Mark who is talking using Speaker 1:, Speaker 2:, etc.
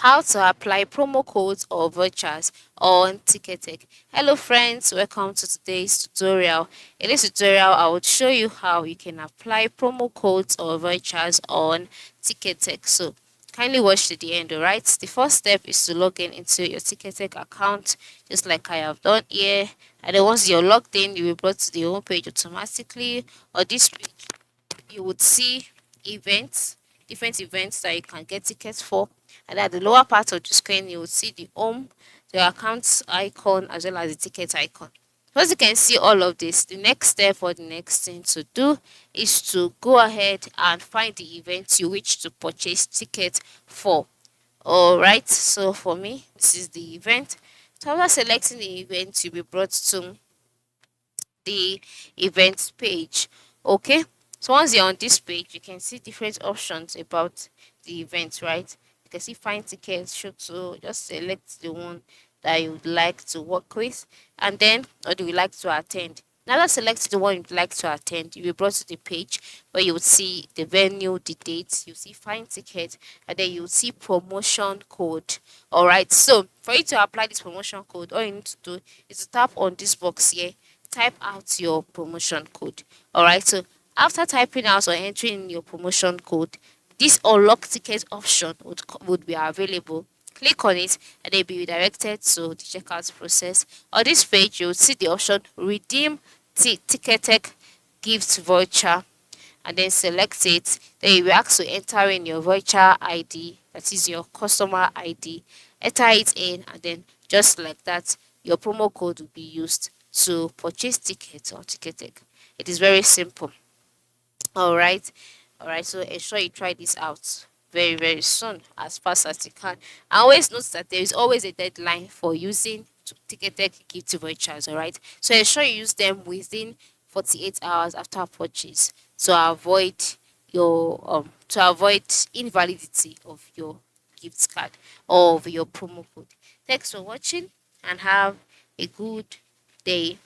Speaker 1: How to apply promo codes or vouchers on Ticketek. Hello friends, welcome to today's tutorial. In this tutorial, I will show you how you can apply promo codes or vouchers on Ticketek. So kindly watch to the end, alright? The first step is to log in into your Ticketek account, just like I have done here. And then once you're logged in, you will be brought to the home page automatically, or this page you would see events, different events that you can get tickets for. And at the lower part of the screen, you will see the home, the account icon, as well as the ticket icon. Once you can see all of this, the next step or the next thing to do is to go ahead and find the event you wish to purchase ticket for. All right, so for me, this is the event. So after selecting the event, you'll be brought to the events page. Okay, so once you're on this page, you can see different options about the event, right? You can see find tickets, show to, just select the one that you would like to work with, and then or do you like to attend. Now that select the one you'd like to attend, you'll be brought to the page where you would see the venue, the dates, you see find ticket, and then you see promotion code. Alright, so for you to apply this promotion code, all you need to do is to tap on this box here, type out your promotion code. Alright, so after typing out or entering in your promotion code, this unlock ticket option would be available. Click on it and then be redirected to the checkout process. On this page, you'll see the option redeem Ticketek gift voucher, and then select it. Then you will ask to enter in your voucher ID, that is your customer ID. Enter it in, and then just like that, your promo code will be used to purchase tickets on Ticketek. It is very simple. All right, so ensure you try this out very soon, as fast as you can. I always note that there is always a deadline for using Ticketek gift vouchers. All right, so ensure you use them within 48 hours after purchase to avoid invalidity of your gift card or of your promo code. Thanks for watching and have a good day.